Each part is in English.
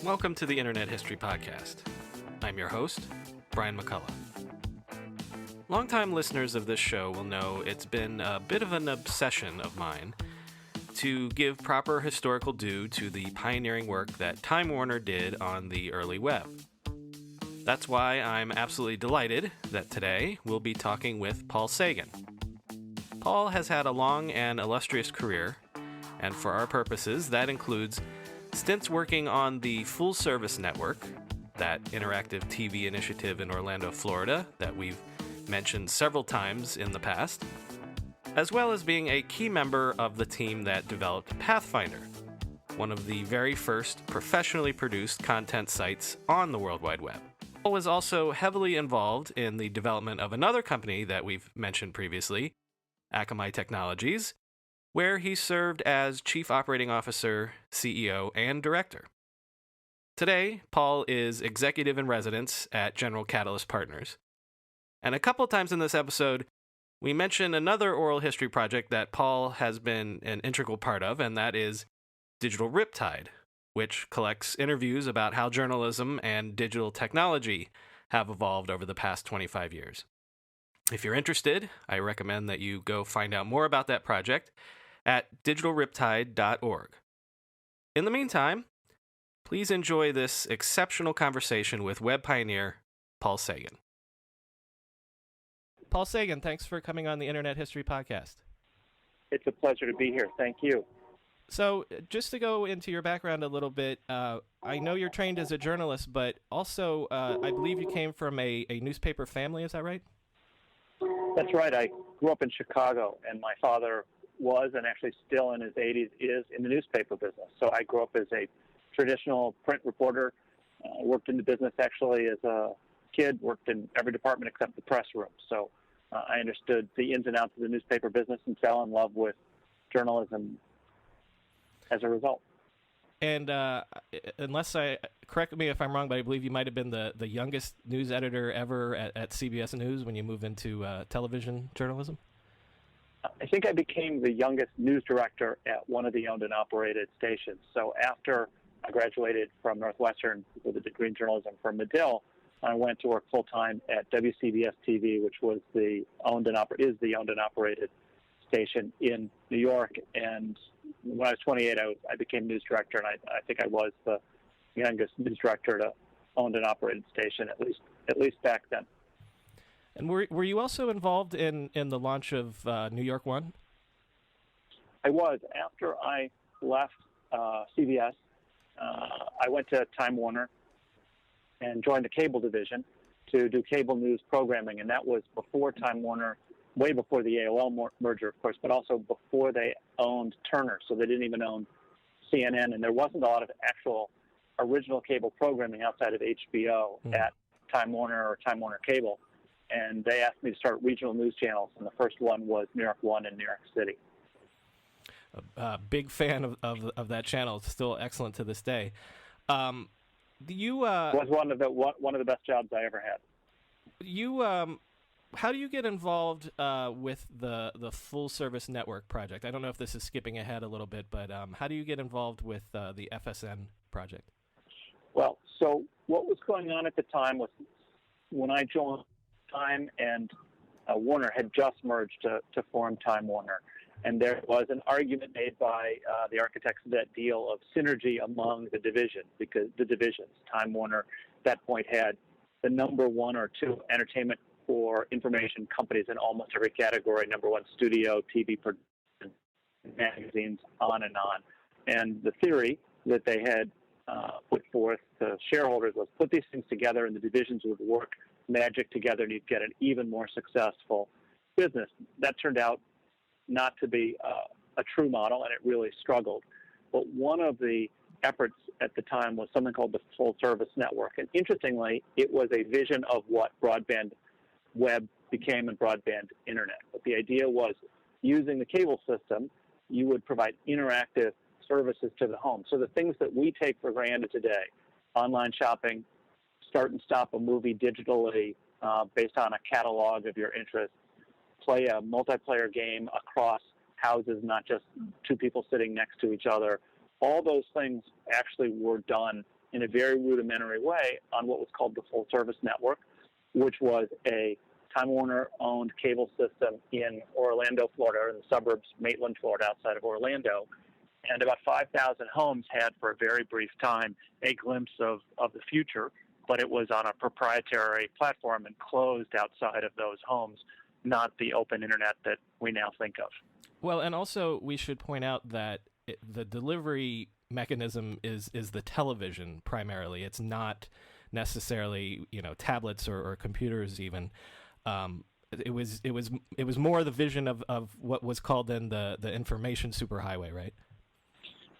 Welcome to the Internet History Podcast. I'm your host, Brian McCullough. Longtime listeners of this show will know it's been a bit of an obsession of mine to give proper historical due to the pioneering work that Time Warner did on the early web. That's why I'm absolutely delighted that today we'll be talking with Paul Sagan. Paul has had a long and illustrious career, and for our purposes, that includes stints working on the Full Service Network, that interactive TV initiative in Orlando, Florida, that we've mentioned several times in the past, as well as being a key member of the team that developed Pathfinder, one of the very first professionally produced content sites on the World Wide Web. Paul was also heavily involved in the development of another company that we've mentioned previously, Akamai Technologies, where he served as Chief Operating Officer, CEO, and Director. Today, Paul is Executive in Residence at General Catalyst Partners. And a couple times in this episode, we mention another oral history project that Paul has been an integral part of, and that is Digital Riptide, which collects interviews about how journalism and digital technology have evolved over the past 25 years. If you're interested, I recommend that you go find out more about that project at digitalriptide.org. In the meantime, please enjoy this exceptional conversation with web pioneer Paul Sagan. Paul Sagan, thanks for coming on the Internet History Podcast. It's a pleasure to be here. Thank you. So, just to go into your background a little bit, I know you're trained as a journalist, but also I believe you came from a newspaper family, is that right? That's right. I grew up in Chicago, and my father was, and actually still in his 80s, is in the newspaper business. So I grew up as a traditional print reporter, worked in the business actually as a kid, worked in every department except the press room. So I understood the ins and outs of the newspaper business and fell in love with journalism as a result. And correct me if I'm wrong, but I believe you might have been the youngest news editor ever at CBS News when you moved into television journalism? I think I became the youngest news director at one of the owned and operated stations. So after I graduated from Northwestern with a degree in journalism from Medill, I went to work full-time at WCBS-TV, which was is the owned and operated station in New York. And when I was 28, I became news director, and I think I was the youngest news director to owned and operated station, at least back then. And were you also involved in the launch of New York One? I was. After I left CBS, I went to Time Warner and joined the cable division to do cable news programming, and that was before Time Warner, way before the AOL merger, of course, but also before they owned Turner, so they didn't even own CNN, and there wasn't a lot of actual original cable programming outside of HBO at Time Warner or Time Warner Cable. And they asked me to start regional news channels, and the first one was New York One in New York City. Big fan of that channel. It's still excellent to this day. It was one of the best jobs I ever had. How do you get involved with the Full Service Network project? I don't know if this is skipping ahead a little bit, but how do you get involved with the FSN project? Well, so what was going on at the time was when I joined, Time and Warner had just merged to form Time Warner. And there was an argument made by the architects of that deal of synergy among the divisions, because the divisions, Time Warner, at that point had the number one or two entertainment or information companies in almost every category, number one studio, TV production, magazines, on and on. And the theory that they had put forth to shareholders was put these things together and the divisions would work magic together and you'd get an even more successful business. That turned out not to be a true model, and it really struggled. But one of the efforts at the time was something called the full service network. And interestingly, it was a vision of what broadband web became and broadband internet. But the idea was using the cable system, you would provide interactive services to the home. So the things that we take for granted today, online shopping, start and stop a movie digitally based on a catalog of your interests, play a multiplayer game across houses, not just two people sitting next to each other. All those things actually were done in a very rudimentary way on what was called the full service network, which was a Time Warner-owned cable system in Orlando, Florida, in the suburbs, Maitland, Florida, outside of Orlando. And about 5,000 homes had, for a very brief time, a glimpse of the future, but it was on a proprietary platform and closed outside of those homes, not the open internet that we now think of. Well, and also we should point out that the delivery mechanism is the television primarily. It's not necessarily tablets or computers even. It was more the vision of what was called then the information superhighway, right?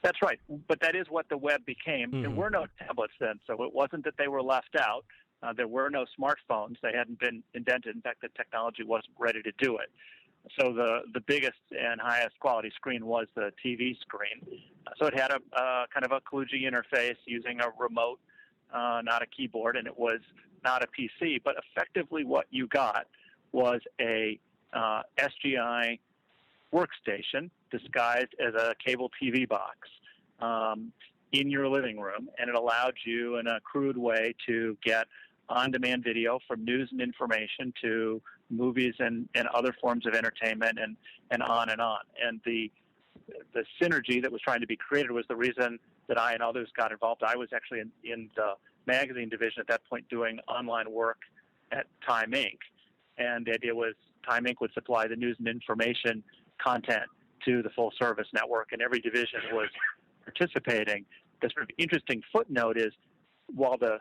That's right, but that is what the web became. Mm-hmm. There were no tablets then, so it wasn't that they were left out. There were no smartphones. They hadn't been invented. In fact, the technology wasn't ready to do it. So the biggest and highest quality screen was the TV screen. So it had a kind of a kludgy interface using a remote, not a keyboard, and it was not a PC. But effectively what you got was a SGI workstation disguised as a cable TV box in your living room, and it allowed you in a crude way to get on-demand video from news and information to movies and other forms of entertainment and on and on. And the synergy that was trying to be created was the reason that I and others got involved. I was actually in the magazine division at that point doing online work at Time Inc. And the idea was Time Inc. would supply the news and information content to the full service network, and every division was participating. The sort of interesting footnote is while the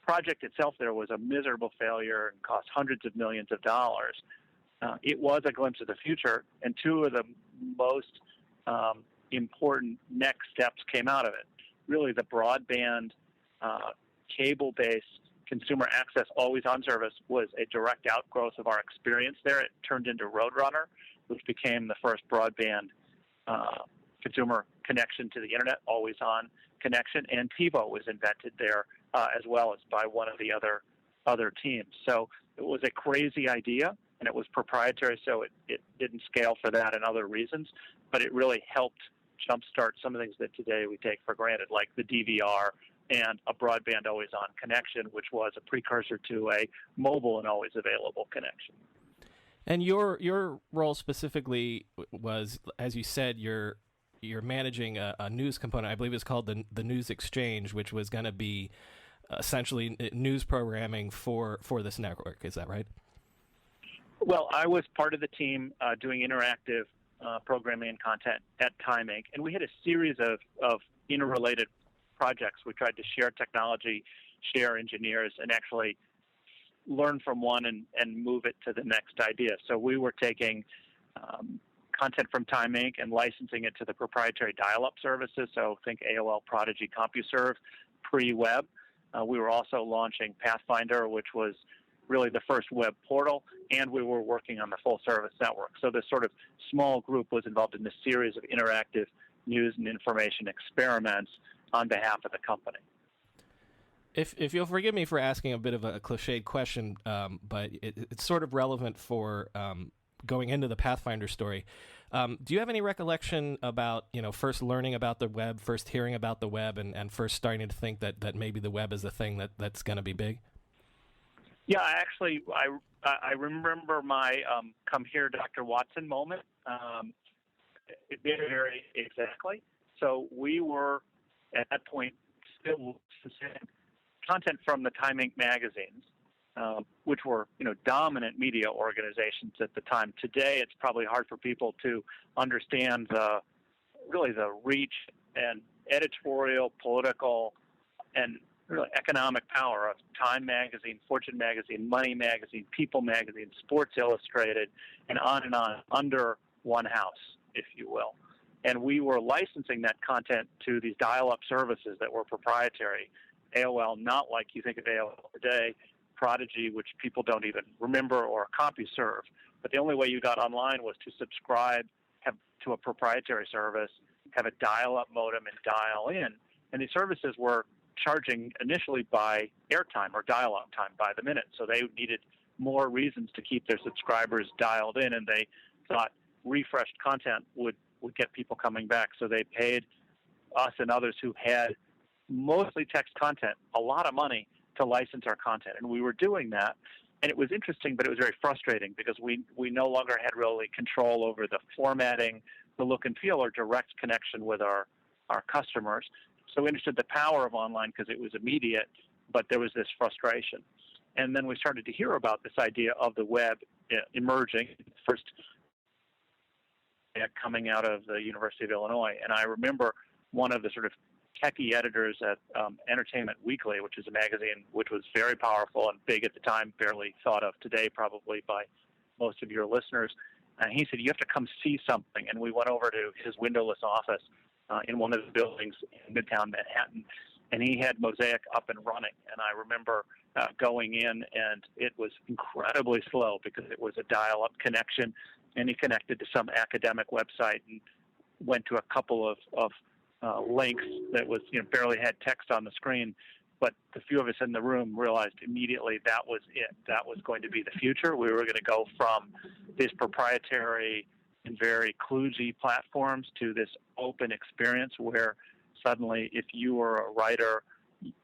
project itself there was a miserable failure and cost hundreds of millions of dollars, it was a glimpse of the future, and two of the most important next steps came out of it. Really, the broadband, cable-based consumer access always-on service was a direct outgrowth of our experience there. It turned into Roadrunner, which became the first broadband consumer connection to the internet, always-on connection, and TiVo was invented there as well as by one of the other teams. So it was a crazy idea, and it was proprietary, so it didn't scale for that and other reasons, but it really helped jumpstart some of the things that today we take for granted, like the DVR and a broadband always-on connection, which was a precursor to a mobile and always available connection. And your role specifically was, as you said, you're managing a news component. I believe it's called the News Exchange, which was going to be essentially news programming for this network. Is that right? Well, I was part of the team doing interactive programming and content at Time Inc., and we had a series of interrelated projects. We tried to share technology, share engineers, and actually learn from one and move it to the next idea. So we were taking content from Time Inc. and licensing it to the proprietary dial-up services, so think AOL, Prodigy, CompuServe, pre-web. We were also launching Pathfinder, which was really the first web portal, and we were working on the full service network. So this sort of small group was involved in a series of interactive news and information experiments on behalf of the company. If you'll forgive me for asking a bit of a cliched question, but it's sort of relevant for going into the Pathfinder story. Do you have any recollection about, first learning about the web, first hearing about the web, and first starting to think that maybe the web is the thing that's going to be big? Yeah, actually, I remember my come here, Dr. Watson moment. Very exactly. So we were, at that point, still content from the Time Inc. magazines, which were, dominant media organizations at the time. Today, it's probably hard for people to understand the reach and editorial, political, and really economic power of Time Magazine, Fortune Magazine, Money Magazine, People Magazine, Sports Illustrated, and on under one house. if you will. And we were licensing that content to these dial-up services that were proprietary. AOL, not like you think of AOL today, Prodigy, which people don't even remember, or CompuServe. But the only way you got online was to subscribe to a proprietary service, have a dial-up modem, and dial in. And these services were charging initially by airtime or dial-up time by the minute. So they needed more reasons to keep their subscribers dialed in, and they thought refreshed content would get people coming back. So they paid us and others who had mostly text content a lot of money to license our content. And we were doing that. And it was interesting, but it was very frustrating because we no longer had really control over the formatting, the look and feel, or direct connection with our customers. So we understood the power of online because it was immediate, but there was this frustration. And then we started to hear about this idea of the web emerging, first coming out of the University of Illinois. And I remember one of the sort of techie editors at Entertainment Weekly, which is a magazine which was very powerful and big at the time, barely thought of today probably by most of your listeners. And he said, you have to come see something. And we went over to his windowless office in one of the buildings in Midtown Manhattan, and he had Mosaic up and running. And I remember going in, and it was incredibly slow because it was a dial-up connection, and he connected to some academic website and went to a couple of links that was, barely had text on the screen. But the few of us in the room realized immediately that was it. That was going to be the future. We were going to go from these proprietary and very kludgy platforms to this open experience where suddenly if you were a writer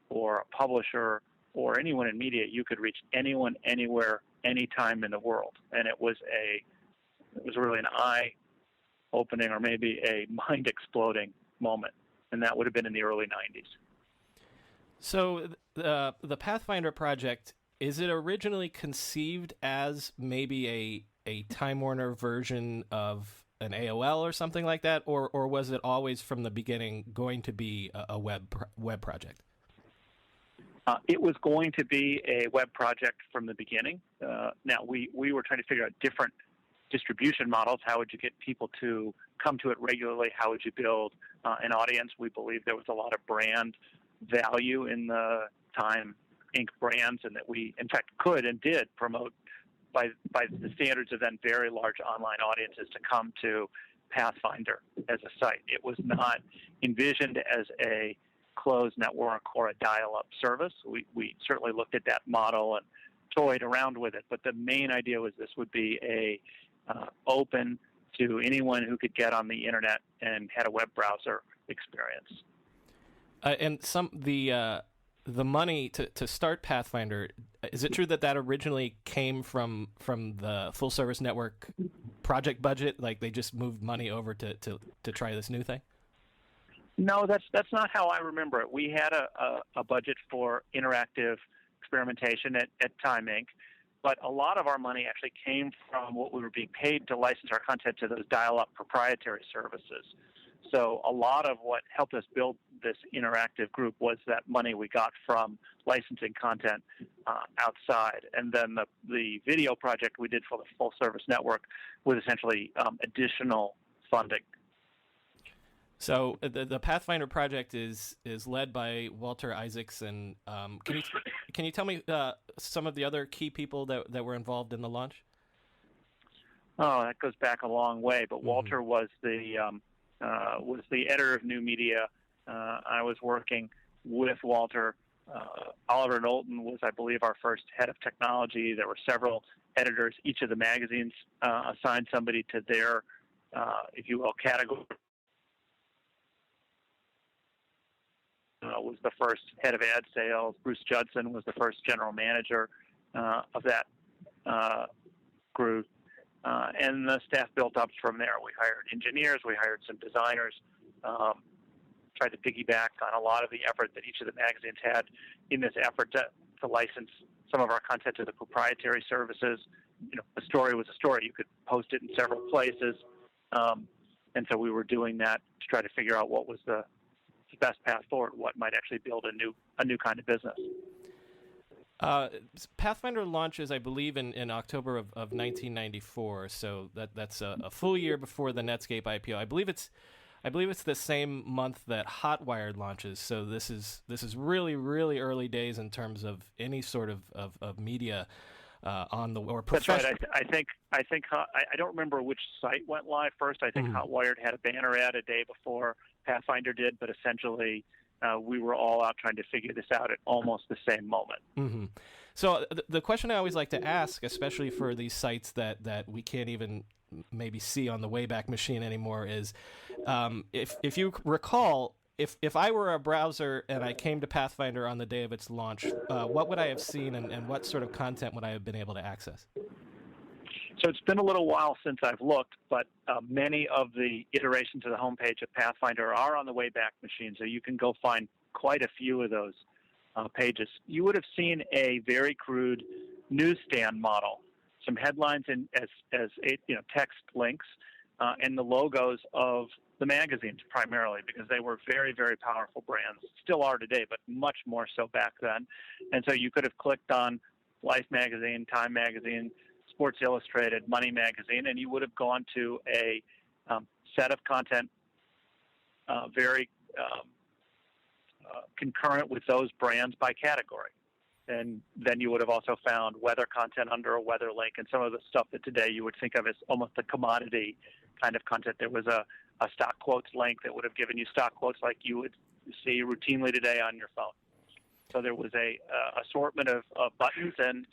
or a publisher or anyone in media, you could reach anyone, anywhere, anytime in the world. And it was really an eye-opening or maybe a mind-exploding moment. And that would have been in the early 90s. So the Pathfinder project, is it originally conceived as maybe a Time Warner version of an AOL or something like that, or was it always from the beginning going to be a web project? It was going to be a web project from the beginning. Now, we were trying to figure out different distribution models. How would you get people to come to it regularly? How would you build an audience? We believed there was a lot of brand value in the Time Inc. brands, and that we, in fact, could and did promote by the standards of then very large online audiences to come to Pathfinder as a site. It was not envisioned as a closed network or a dial-up service. We certainly looked at that model and toyed around with it, but the main idea was this would be a open to anyone who could get on the internet and had a web browser experience. And the money to start Pathfinder, is it true that originally came from the full service network project budget? Like they just moved money over to try this new thing? No, that's not how I remember it. We had a budget for interactive experimentation at Time Inc., but a lot of our money actually came from what we were being paid to license our content to those dial-up proprietary services. So a lot of what helped us build this interactive group was that money we got from licensing content outside. And then the video project we did for the full service network was essentially additional funding. So the Pathfinder project is led by Walter Isaacs, and can you tell me some of the other key people that were involved in the launch? Oh, that goes back a long way. But Walter was the editor of New Media. I was working with Walter. Oliver Knowlton was, I believe, our first head of technology. There were several editors. Each of the magazines assigned somebody to their, if you will, category. Was the first head of ad sales. Bruce Judson was the first general manager of that group. And the staff built up from there. We hired engineers, we hired some designers, tried to piggyback on a lot of the effort that each of the magazines had in this effort to license some of our content to the proprietary services. A story was a story. You could post it in several places. And so we were doing that to try to figure out what was the best path forward, what might actually build a new kind of business. Uh, Pathfinder launches, I believe, in October of 1994, so that's a full year before the Netscape IPO. I believe it's the same month that Hotwired launches. So this is really really early days in terms of any sort of media on the or professional. That's right. I don't remember which site went live first. I think Hotwired had a banner ad a day before Pathfinder did, but essentially we were all out trying to figure this out at almost the same moment. Mm-hmm. So the question I always like to ask, especially for these sites that we can't even maybe see on the Wayback Machine anymore, is if you recall, if I were a browser and I came to Pathfinder on the day of its launch, what would I have seen and what sort of content would I have been able to access? So it's been a little while since I've looked, but many of the iterations of the homepage of Pathfinder are on the Wayback Machine, so you can go find quite a few of those pages. You would have seen a very crude newsstand model, some headlines as text links, and the logos of the magazines primarily, because they were very, very powerful brands. Still are today, but much more so back then. And so you could have clicked on Life magazine, Time magazine, Sports Illustrated, Money magazine, and you would have gone to a set of content very concurrent with those brands by category. And then you would have also found weather content under a weather link and some of the stuff that today you would think of as almost a commodity kind of content. There was a stock quotes link that would have given you stock quotes like you would see routinely today on your phone. So there was a assortment of buttons, and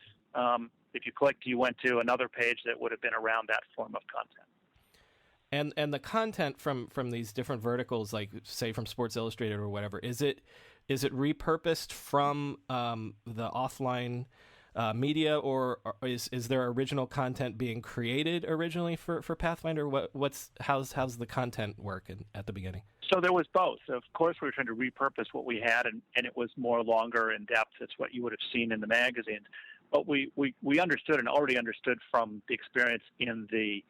if you clicked, you went to another page that would have been around that form of content. And the content from these different verticals, like say from Sports Illustrated or whatever, is it repurposed from the offline media, or is there original content being created originally for Pathfinder? How's the content work at the beginning? So there was both. Of course, we were trying to repurpose what we had, and it was more longer in depth. It's what you would have seen in the magazines. But we understood and already understood from the experience in the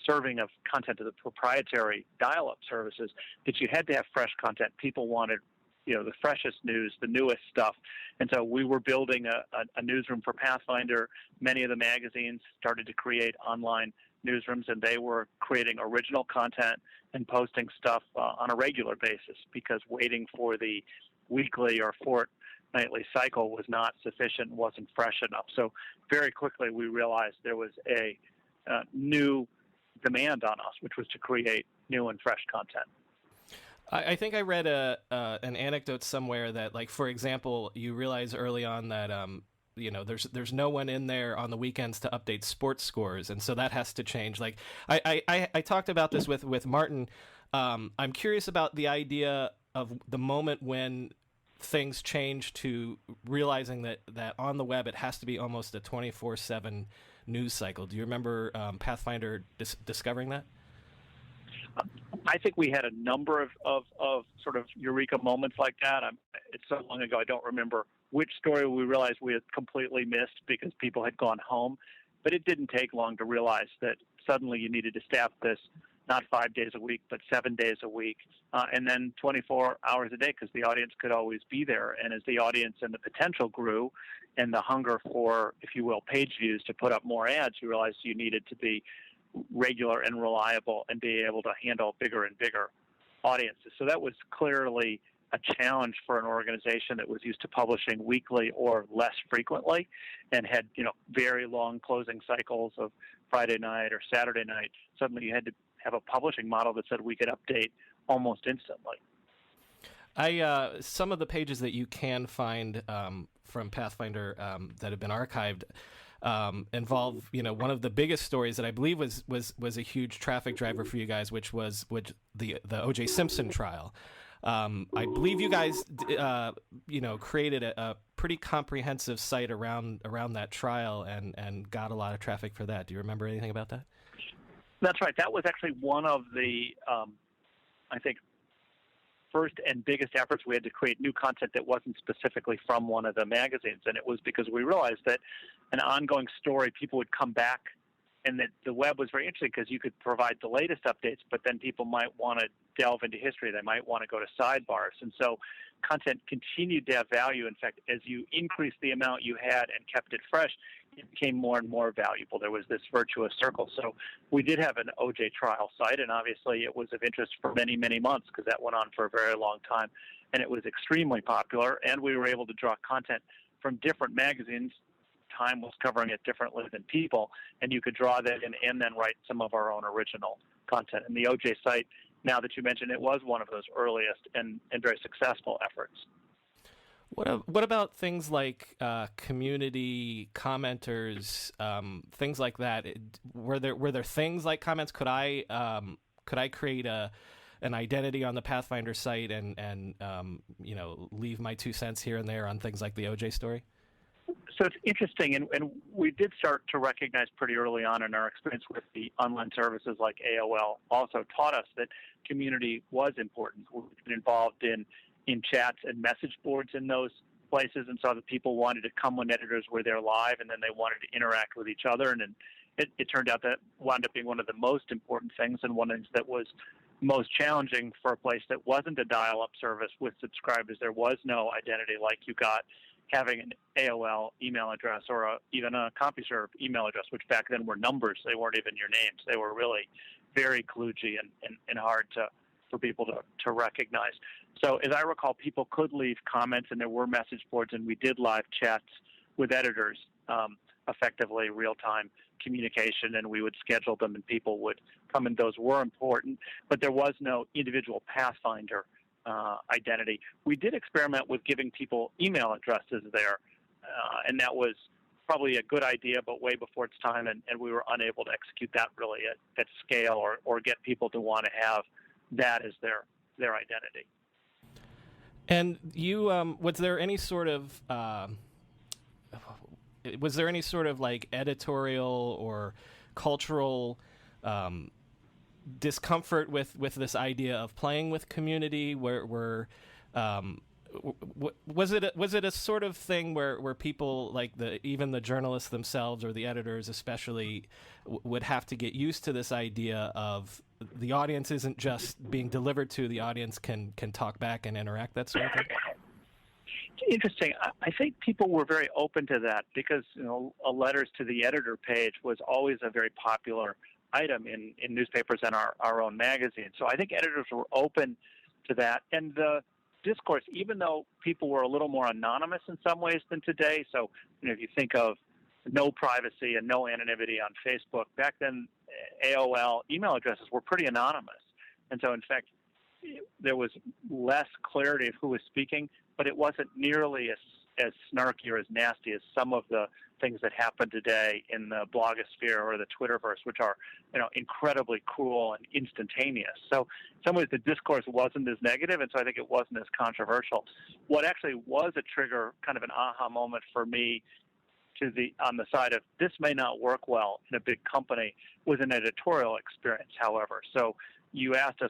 serving of content to the proprietary dial-up services that you had to have fresh content. People wanted, the freshest news, the newest stuff. And so we were building a newsroom for Pathfinder. Many of the magazines started to create online newsrooms, and they were creating original content and posting stuff on a regular basis, because waiting for the weekly or fortnightly cycle was not sufficient, wasn't fresh enough. So very quickly we realized there was a new demand on us, which was to create new and fresh content. I think I read an anecdote somewhere that, like, for example, you realize early on that there's no one in there on the weekends to update sports scores, and so that has to change. Like I talked about this with Martin. I'm curious about the idea of the moment when things change to realizing that on the web it has to be almost a 24/7 news cycle. Do you remember Pathfinder discovering that? I think we had a number of sort of eureka moments like that. It's so long ago, I don't remember which story we realized we had completely missed because people had gone home. But it didn't take long to realize that suddenly you needed to staff this not 5 days a week, but 7 days a week, and then 24 hours a day, because the audience could always be there. And as the audience and the potential grew, and the hunger for, if you will, page views to put up more ads, you realized you needed to be regular and reliable and be able to handle bigger and bigger audiences. So that was clearly a challenge for an organization that was used to publishing weekly or less frequently, and had very long closing cycles of Friday night or Saturday night. Suddenly you had to have a publishing model that said we could update almost instantly. Some of the pages that you can find from Pathfinder that have been archived involve one of the biggest stories that I believe was a huge traffic driver for you guys, which was the O.J. Simpson trial. I believe you guys created a pretty comprehensive site around that trial and got a lot of traffic for that. Do you remember anything about that? That's right. That was actually one of the I think first and biggest efforts we had to create new content that wasn't specifically from one of the magazines. And it was because we realized that an ongoing story, people would come back and that the web was very interesting because you could provide the latest updates, but then people might want to delve into history. They might want to go to sidebars. And so content continued to have value. In fact, as you increased the amount you had and kept it fresh, it became more and more valuable. There was this virtuous circle. So we did have an OJ trial site, and obviously it was of interest for many, many months because that went on for a very long time. And it was extremely popular, and we were able to draw content from different magazines. Time was covering it differently than People, and you could draw that in and then write some of our own original content. And the OJ site, now that you mentioned it, was one of those earliest and very successful efforts. What about things like community commenters, things like that? Were there things like comments? Could I create an identity on the Pathfinder site and leave my 2 cents here and there on things like the OJ story? So it's interesting, and we did start to recognize pretty early on in our experience with the online services like AOL also taught us that community was important. We've been involved in chats and message boards in those places, and saw that people wanted to come when editors were there live, and then they wanted to interact with each other. And it turned out that wound up being one of the most important things, and one of the things that was most challenging for a place that wasn't a dial-up service with subscribers. There was no identity like you got having an AOL email address or even a CompuServe email address, which back then were numbers. They weren't even your names. They were really very kludgy and hard for people to recognize. So as I recall, people could leave comments, and there were message boards, and we did live chats with editors, effectively real-time communication, and we would schedule them, and people would come, and those were important. But there was no individual Pathfinder identity. We did experiment with giving people email addresses there, and that was probably a good idea, but way before its time, and we were unable to execute that really at scale or get people to want to have that as their identity. And you, was there any sort of like editorial or cultural discomfort with this idea of playing with community? Was it a sort of thing where people like even the journalists themselves or the editors especially would have to get used to this idea of the audience isn't just being delivered to, the audience can talk back and interact, that sort of thing? Interesting. I think people were very open to that because a letters to the editor page was always a very popular item in newspapers and our own magazine. So I think editors were open to that. And the discourse, even though people were a little more anonymous in some ways than today, so if you think of no privacy and no anonymity on Facebook, back then AOL email addresses were pretty anonymous. And so in fact, there was less clarity of who was speaking, but it wasn't nearly as snarky or as nasty as some of the things that happen today in the blogosphere or the Twitterverse, which are incredibly cruel and instantaneous. So in some ways the discourse wasn't as negative, and so I think it wasn't as controversial. What actually was a trigger, kind of an aha moment for me on the side of this may not work well in a big company, was an editorial experience, however. So you asked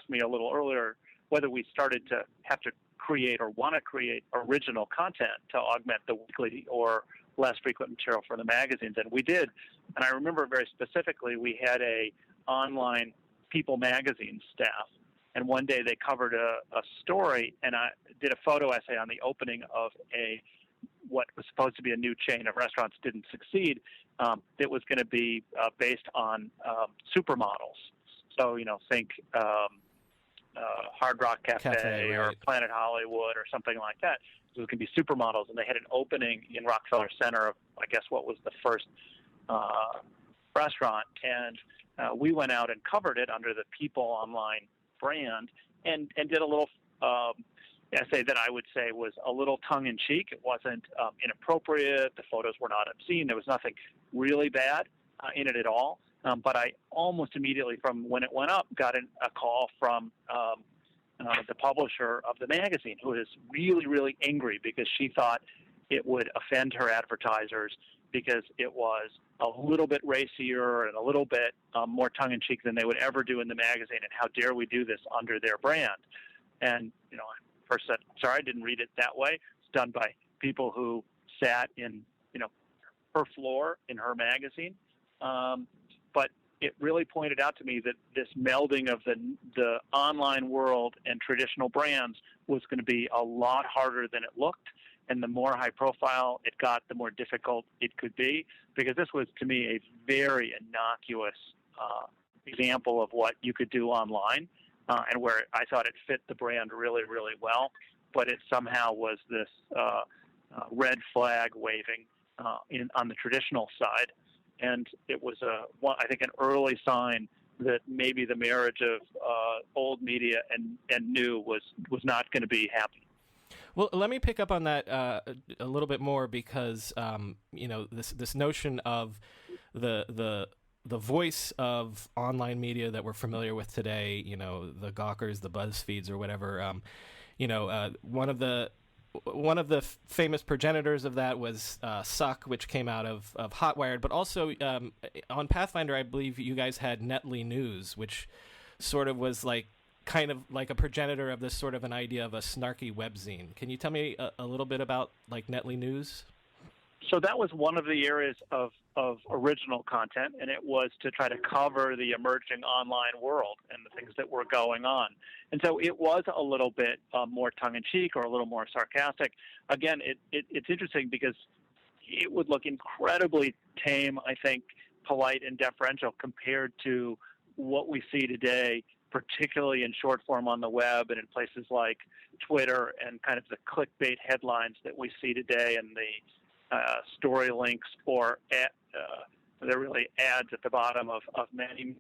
me a little earlier whether we started to have to create or want to create original content to augment the weekly or less frequent material for the magazines, and we did. And I remember very specifically we had a online People magazine staff, and one day they covered a story, and I did a photo essay on the opening of what was supposed to be a new chain of restaurants, didn't succeed. It was going to be based on supermodels. So think Hard Rock Cafe or right. Planet Hollywood or something like that. So it could be supermodels, and they had an opening in Rockefeller Center of, I guess, what was the first restaurant, and we went out and covered it under the People Online brand, and did a little essay that I would say was a little tongue-in-cheek. It wasn't inappropriate. The photos were not obscene. There was nothing really bad in it at all. But I almost immediately from when it went up got a call from the publisher of the magazine, who is really, really angry because she thought it would offend her advertisers because it was a little bit racier and a little bit more tongue-in-cheek than they would ever do in the magazine, and how dare we do this under their brand. And, I first said, sorry, I didn't read it that way. It's done by people who sat in, her floor in her magazine. it really pointed out to me that this melding of the online world and traditional brands was going to be a lot harder than it looked. And the more high profile it got, the more difficult it could be, because this was, to me, a very innocuous example of what you could do online, and where I thought it fit the brand really, really well. But it somehow was this red flag waving on the traditional side. And it was, I think, an early sign that maybe the marriage of old media and new was not going to be happy. Well, let me pick up on that a little bit more, because this notion of the voice of online media that we're familiar with today, the Gawkers, the BuzzFeeds, or whatever. One of the famous progenitors of that was Suck, which came out of Hotwired, but also on Pathfinder, I believe you guys had Netly News, which sort of was kind of like a progenitor of this sort of an idea of a snarky webzine. Can you tell me a little bit about Netly News? So that was one of the areas of original content, and it was to try to cover the emerging online world and the things that were going on. And so it was a little bit more tongue-in-cheek or a little more sarcastic. Again, it's interesting because it would look incredibly tame, I think, polite and deferential compared to what we see today, particularly in short form on the web and in places like Twitter, and kind of the clickbait headlines that we see today, and the story links, or they're really ads at the bottom of many.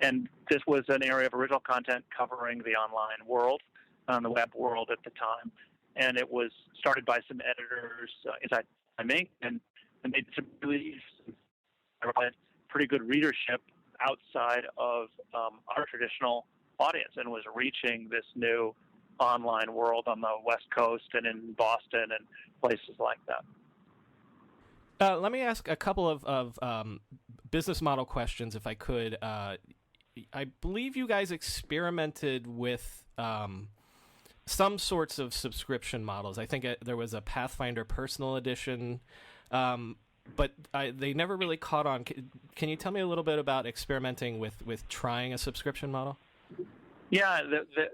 And this was an area of original content covering the online world, on the web world at the time. And it was started by some editors inside Time Inc. and made some really pretty good readership outside of our traditional audience, and was reaching this new online world on the West Coast and in Boston and places like that. Let me ask a couple of business model questions, if I could. I believe you guys experimented with some sorts of subscription models. I think there was a Pathfinder Personal Edition, but they never really caught on. Can you tell me a little bit about experimenting with trying a subscription model? Yeah,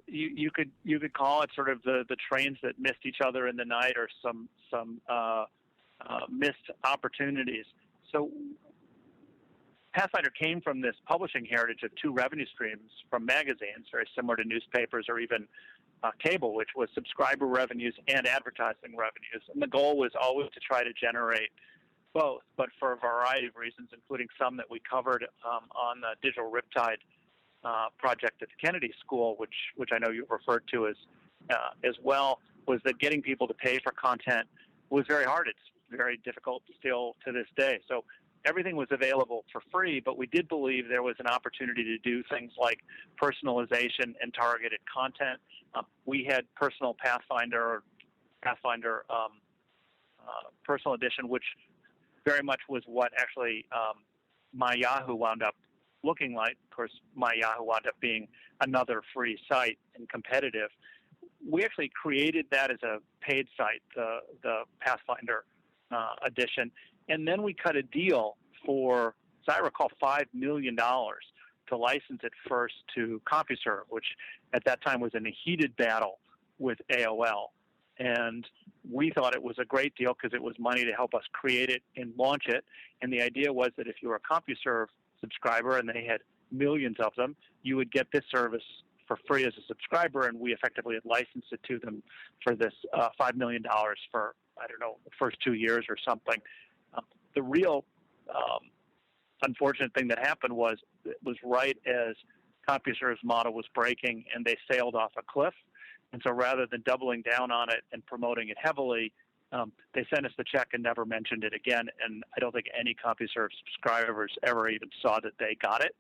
you could call it sort of the trains that missed each other in the night, or some missed opportunities. So Pathfinder came from this publishing heritage of two revenue streams from magazines, very similar to newspapers or even cable, which was subscriber revenues and advertising revenues. And the goal was always to try to generate both, but for a variety of reasons, including some that we covered on the Digital Riptide project at the Kennedy School, which I know you referred to as well, was that getting people to pay for content was very hard. It's very difficult still to this day. So everything was available for free, but we did believe there was an opportunity to do things like personalization and targeted content. We had personal Pathfinder Personal Edition, which very much was what actually My Yahoo wound up looking like. Of course, My Yahoo wound up being another free site and competitive. We actually created that as a paid site, the Pathfinder edition, and then we cut a deal for, as I recall, $5 million to license it first to CompuServe, which at that time was in a heated battle with AOL. And we thought it was a great deal because it was money to help us create it and launch it. And the idea was that if you were a CompuServe subscriber, and they had millions of them, you would get this service for free as a subscriber, and we effectively had licensed it to them for this $5 million for, I don't know, the first 2 years or something. The real unfortunate thing that happened was it was right as CompuServe's model was breaking, and they sailed off a cliff. And so rather than doubling down on it and promoting it heavily, they sent us the check and never mentioned it again. And I don't think any CompuServe subscribers ever even saw that they got it.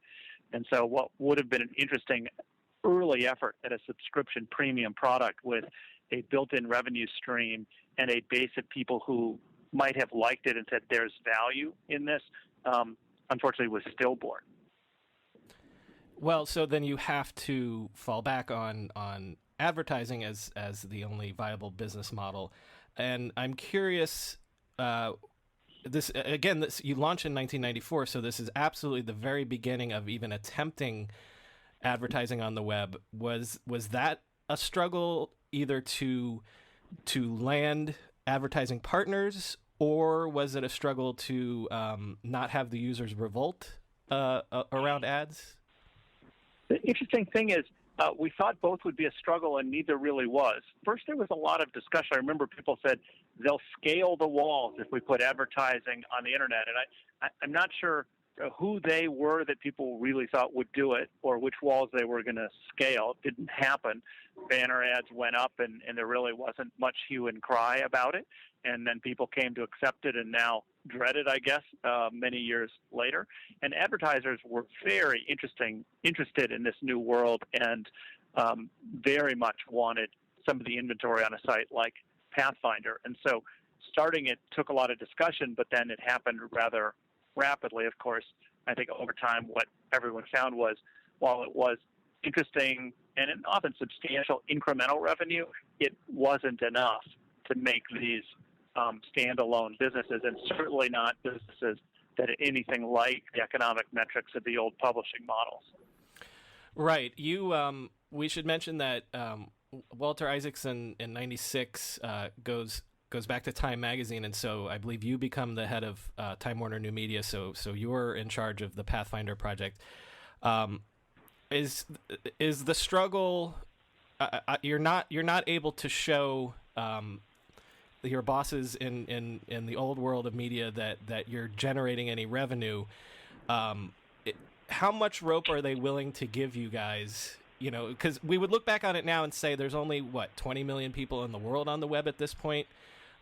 And so what would have been an interesting early effort at a subscription premium product with a built-in revenue stream and a base of people who might have liked it and said there's value in this, unfortunately was stillborn. Well, so then you have to fall back on advertising as the only viable business model. and I'm curious. This you launched in 1994, so this is absolutely the very beginning of even attempting advertising on the web. Was that a struggle either to land advertising partners, or was it a struggle to not have the users revolt around ads? The interesting thing is, we thought both would be a struggle, and neither really was. First, there was a lot of discussion. I remember people said they'll scale the walls if we put advertising on the internet, and I'm not sure who they were that people really thought would do it, or which walls they were going to scale. It didn't happen. Banner ads went up, and there really wasn't much hue and cry about it. And then people came to accept it and now dread it, I guess, many years later. And advertisers were very interested in this new world, and very much wanted some of the inventory on a site like Pathfinder. And so starting it took a lot of discussion, but then it happened rather rapidly. Of course, I think over time what everyone found was, while it was interesting and an often substantial incremental revenue, it wasn't enough to make these standalone businesses, and certainly not businesses that are anything like the economic metrics of the old publishing models. Right. We should mention that Walter Isaacson in '96 goes back to Time Magazine, and so I believe you become the head of Time Warner New Media. So you're in charge of the Pathfinder project. Is the struggle? You're not able to show your bosses in the old world of media that you're generating any revenue. How much rope are they willing to give you guys? You know, because we would look back on it now and say there's only 20 million people in the world on the web at this point.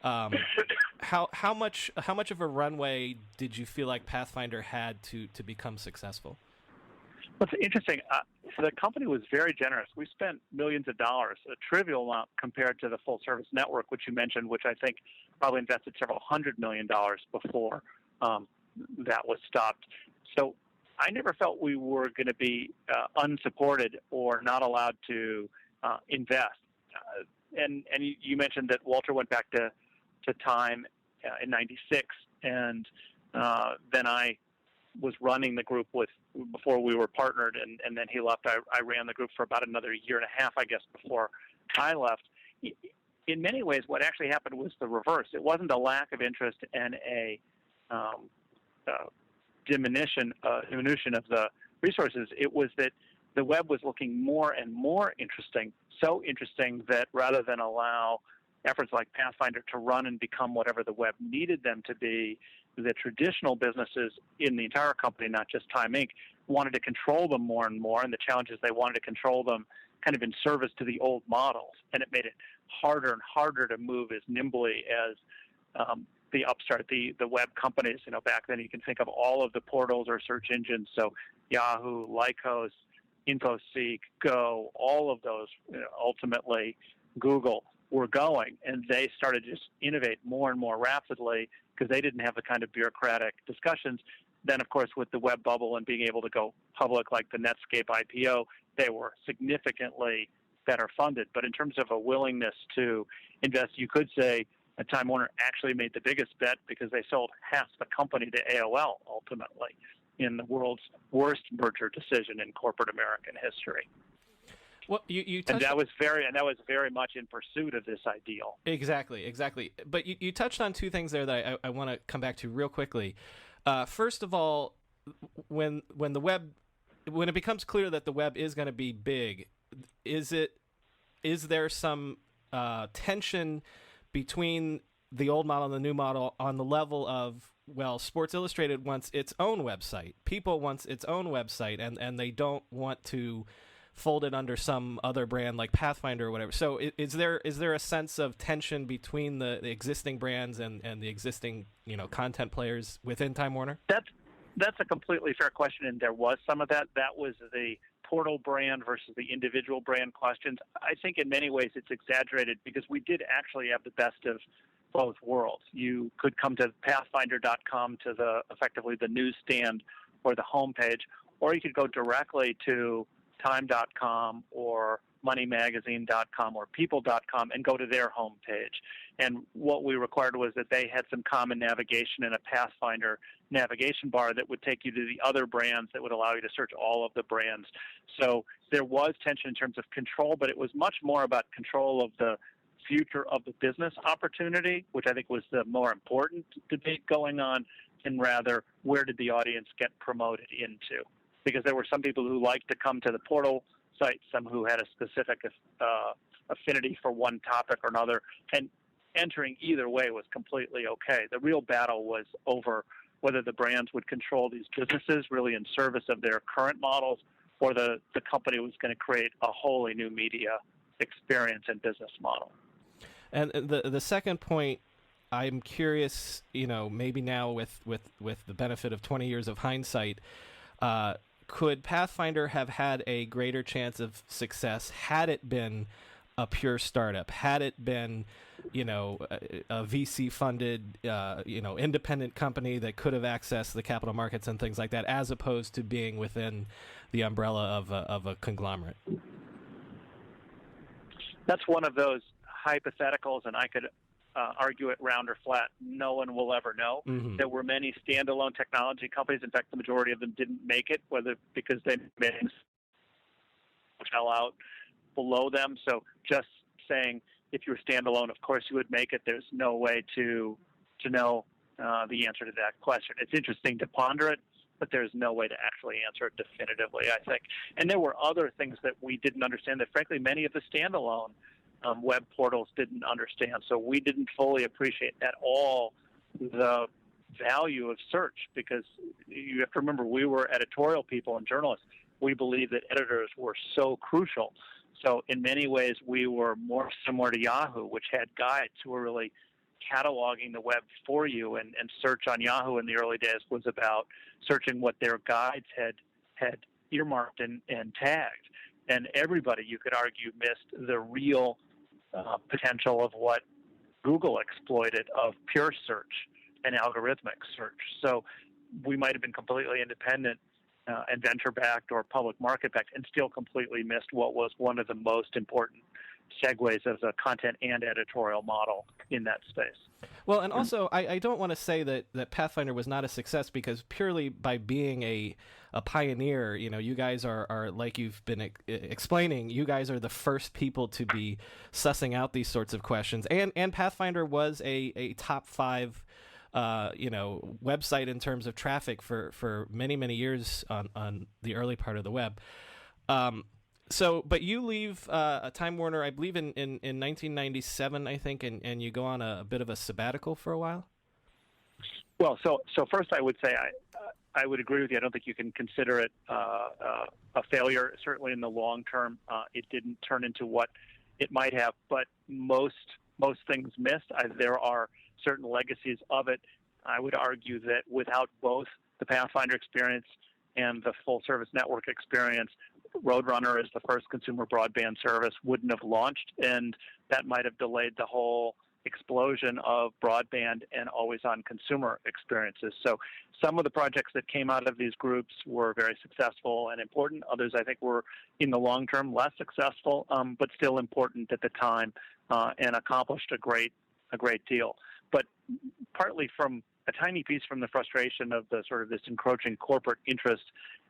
How much of a runway did you feel like Pathfinder had to become successful? Well, it's interesting. The company was very generous. We spent millions of dollars, a trivial amount compared to the full-service network, which you mentioned, which I think probably invested several $100 million before that was stopped. So I never felt we were going to be unsupported or not allowed to invest. And you mentioned that Walter went back to Time in '96, and then I was running the group before we were partnered, and then he left. I ran the group for about another year and a half, I guess, before I left. In many ways, what actually happened was the reverse. It wasn't a lack of interest and a diminution of the resources. It was that the web was looking more and more interesting, so interesting that rather than allow efforts like Pathfinder to run and become whatever the web needed them to be, the traditional businesses in the entire company, not just Time Inc., wanted to control them more and more, and the challenge is they wanted to control them kind of in service to the old models, and it made it harder and harder to move as nimbly as the upstart, the web companies. You know, back then you can think of all of the portals or search engines, so Yahoo, Lycos, InfoSeek, Go, all of those, ultimately Google, were going, and they started to just innovate more and more rapidly because they didn't have the kind of bureaucratic discussions. Then, of course, with the web bubble and being able to go public like the Netscape IPO, they were significantly better funded. But in terms of a willingness to invest, you could say Time Warner actually made the biggest bet because they sold half the company to AOL ultimately in the world's worst merger decision in corporate American history. Well, you and that was very much in pursuit of this ideal. Exactly. But you touched on two things there that I want to come back to real quickly. First of all, when it becomes clear that the web is going to be big, is there some tension between the old model and the new model on the level of, well, Sports Illustrated wants its own website, People wants its own website, and they don't want to fold it under some other brand like Pathfinder or whatever. So is there a sense of tension between the existing brands and the existing content players within Time Warner? That's a completely fair question, and there was some of that. That was the portal brand versus the individual brand questions. I think in many ways it's exaggerated because we did actually have the best of both worlds. You could come to Pathfinder.com to effectively the newsstand or the homepage, or you could go directly to Time.com or moneymagazine.com or people.com and go to their homepage. And what we required was that they had some common navigation in a Pathfinder navigation bar that would take you to the other brands that would allow you to search all of the brands. So there was tension in terms of control, but it was much more about control of the future of the business opportunity, which I think was the more important debate going on, and rather where did the audience get promoted into? Because there were some people who liked to come to the portal site, some who had a specific affinity for one topic or another, and entering either way was completely okay. The real battle was over whether the brands would control these businesses really in service of their current models, or the company was going to create a wholly new media experience and business model. And the second point, I'm curious, maybe now with the benefit of 20 years of hindsight, could Pathfinder have had a greater chance of success had it been a pure startup, had it been, a VC-funded, independent company that could have accessed the capital markets and things like that, as opposed to being within the umbrella of a conglomerate? That's one of those hypotheticals, and I could argue it round or flat. No one will ever know. Mm-hmm. There were many standalone technology companies. In fact, the majority of them didn't make it, whether because they fell out below them. So just saying if you were standalone, of course you would make it. There's no way to know the answer to that question. It's interesting to ponder it, but there's no way to actually answer it definitively, I think. And there were other things that we didn't understand that, frankly, many of the standalone web portals didn't understand. So we didn't fully appreciate at all the value of search, because you have to remember, we were editorial people and journalists. We believed that editors were so crucial. So in many ways, we were more similar to Yahoo, which had guides who were really cataloging the web for you. And search on Yahoo in the early days was about searching what their guides had earmarked and tagged. And everybody, you could argue, missed the real potential of what Google exploited of pure search and algorithmic search. So we might have been completely independent and venture-backed or public market-backed and still completely missed what was one of the most important segues as a content and editorial model in that space. Well, and also, I don't want to say that Pathfinder was not a success, because purely by being a pioneer, you guys are like you've been explaining, you guys are the first people to be sussing out these sorts of questions. And Pathfinder was a top 5 website in terms of traffic for many, many years on the early part of the web. But you leave Time Warner, I believe, in 1997, I think, and you go on a bit of a sabbatical for a while? Well, so first I would say I would agree with you. I don't think you can consider it a failure. Certainly in the long term, it didn't turn into what it might have, but most things missed. There are certain legacies of it. I would argue that without both the Pathfinder experience and the full-service network experience, Roadrunner as the first consumer broadband service wouldn't have launched, and that might have delayed the whole explosion of broadband and always-on consumer experiences. So some of the projects that came out of these groups were very successful and important. Others, I think, were in the long term less successful, but still important at the time, and accomplished a great deal. But partly from a tiny piece from the frustration of the sort of this encroaching corporate interest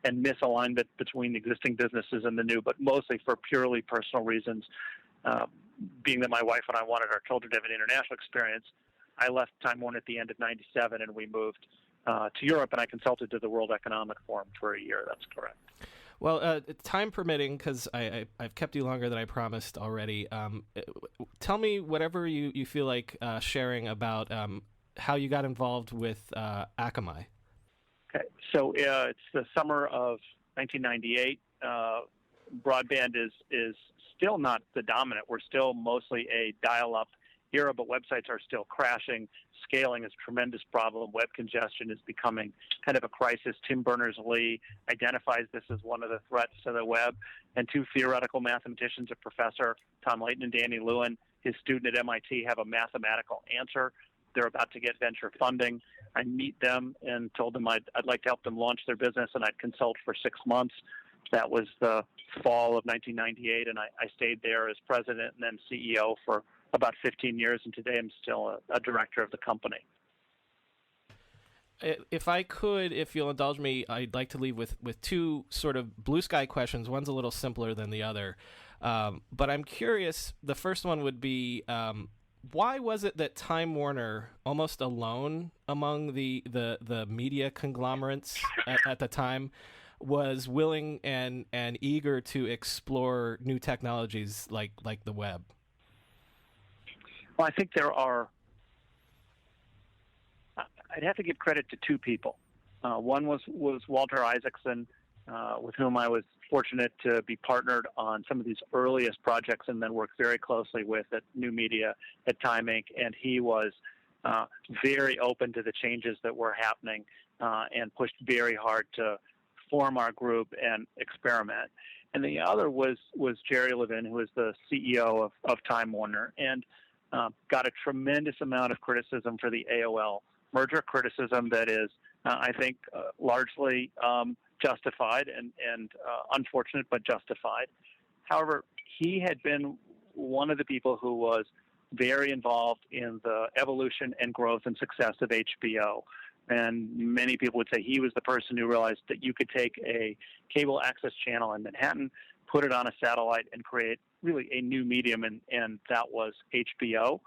and misalignment between existing businesses and the new, but mostly for purely personal reasons. Being that my wife and I wanted our children to have an international experience, I left Time Warner at the end of '97 and we moved to Europe, and I consulted to the World Economic Forum for a year. That's correct. Well, time permitting, because I've kept you longer than I promised already, tell me whatever you feel like sharing about how you got involved with Akamai. Okay, so it's the summer of 1998. Broadband is still not the dominant. We're still mostly a dial-up era, but websites are still crashing. Scaling is a tremendous problem. Web congestion is becoming kind of a crisis. Tim Berners-Lee identifies this as one of the threats to the web. And 2 theoretical mathematicians, a professor, Tom Layton and Danny Lewin, his student at MIT, have a mathematical answer. They're about to get venture funding. I meet them and told them I'd like to help them launch their business, and I'd consult for 6 months. That was the fall of 1998, and I stayed there as president and then CEO for about 15 years, and today I'm still a director of the company. If you'll indulge me, I'd like to leave with two sort of blue sky questions. One's a little simpler than the other. But I'm curious, the first one would be, why was it that Time Warner, almost alone among the media conglomerates at the time, was willing and eager to explore new technologies like the web? Well, I think I'd have to give credit to two people. One was Walter Isaacson, with whom I was fortunate to be partnered on some of these earliest projects and then worked very closely with at New Media, at Time Inc., and he was very open to the changes that were happening and pushed very hard to form our group and experiment. And the other was Jerry Levin, who is the CEO of Time Warner, and got a tremendous amount of criticism for the AOL merger, criticism that is, I think, largely justified and unfortunate, but justified. However, he had been one of the people who was very involved in the evolution and growth and success of HBO. And many people would say he was the person who realized that you could take a cable access channel in Manhattan, put it on a satellite, and create really a new medium, and that was HBO.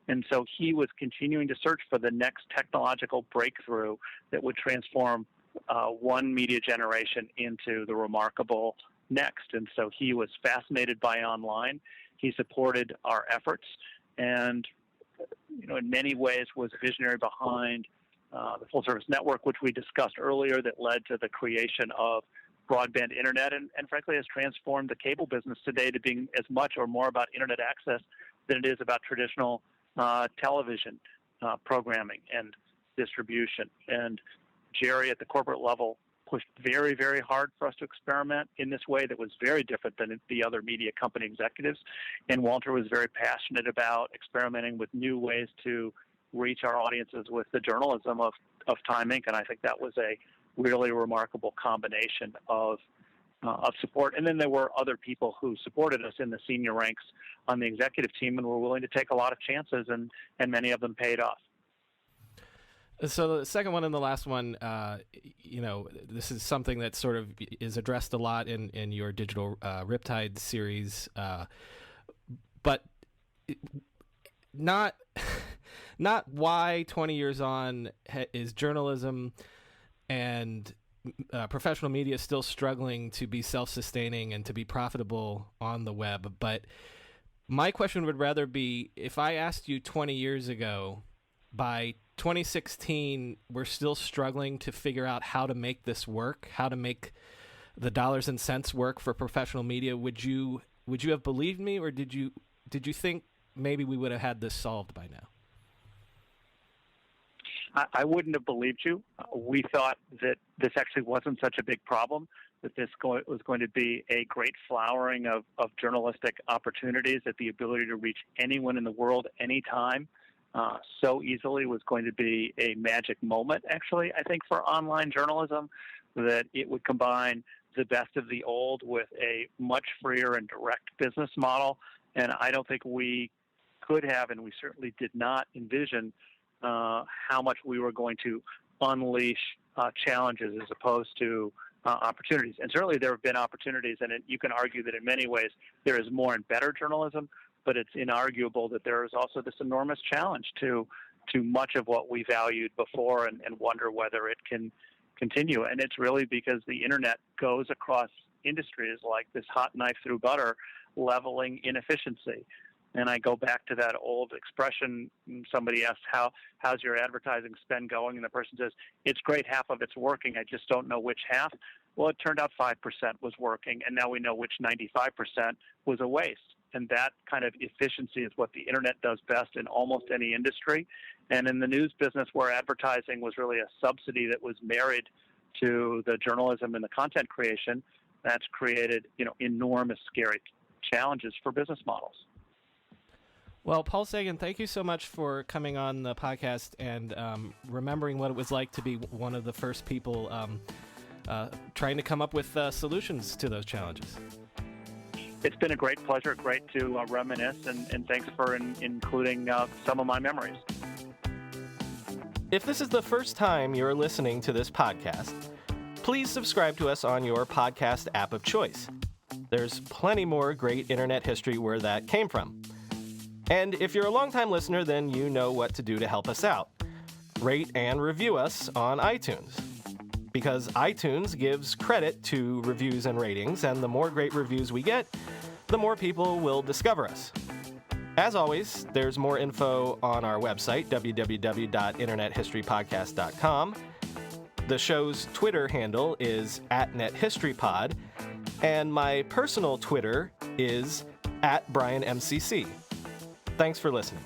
And so he was continuing to search for the next technological breakthrough that would transform one media generation into the remarkable next. And so he was fascinated by online. He supported our efforts and, in many ways was visionary behind the full-service network, which we discussed earlier, that led to the creation of broadband internet and frankly has transformed the cable business today to being as much or more about internet access than it is about traditional television programming and distribution. And Jerry at the corporate level pushed very, very hard for us to experiment in this way that was very different than the other media company executives. And Walter was very passionate about experimenting with new ways to reach our audiences with the journalism of Time Inc. And I think that was a really remarkable combination of support. And then there were other people who supported us in the senior ranks on the executive team and were willing to take a lot of chances, and many of them paid off. So the second one and the last one, this is something that sort of is addressed a lot in your Digital Riptide series, but not why 20 years on is journalism and professional media still struggling to be self-sustaining and to be profitable on the web. But my question would rather be, if I asked you 20 years ago, by 2016, we're still struggling to figure out how to make this work, how to make the dollars and cents work for professional media, would you have believed me, or did you think maybe we would have had this solved by now? I wouldn't have believed you. We thought that this actually wasn't such a big problem, that this was going to be a great flowering of journalistic opportunities, that the ability to reach anyone in the world anytime so easily was going to be a magic moment, actually, I think, for online journalism, that it would combine the best of the old with a much freer and direct business model. And I don't think we could have, and we certainly did not envision how much we were going to unleash challenges as opposed to opportunities. And certainly there have been opportunities, and you can argue that in many ways there is more and better journalism, but it's inarguable that there is also this enormous challenge to much of what we valued before and wonder whether it can continue. And it's really because the internet goes across industries like this hot knife through butter, leveling inefficiency. And I go back to that old expression. Somebody asked, how's your advertising spend going? And the person says, it's great, half of it's working. I just don't know which half. Well, it turned out 5% was working, and now we know which 95% was a waste. And that kind of efficiency is what the internet does best in almost any industry. And in the news business, where advertising was really a subsidy that was married to the journalism and the content creation, that's created, enormous, scary challenges for business models. Well, Paul Sagan, thank you so much for coming on the podcast and remembering what it was like to be one of the first people trying to come up with solutions to those challenges. It's been a great pleasure, great to reminisce, and thanks for including some of my memories. If this is the first time you're listening to this podcast, please subscribe to us on your podcast app of choice. There's plenty more great internet history where that came from. And if you're a longtime listener, then you know what to do to help us out. Rate and review us on iTunes. Because iTunes gives credit to reviews and ratings, and the more great reviews we get, the more people will discover us. As always, there's more info on our website, www.internethistorypodcast.com. The show's Twitter handle is @NetHistoryPod, and my personal Twitter is @BrianMCC. Thanks for listening.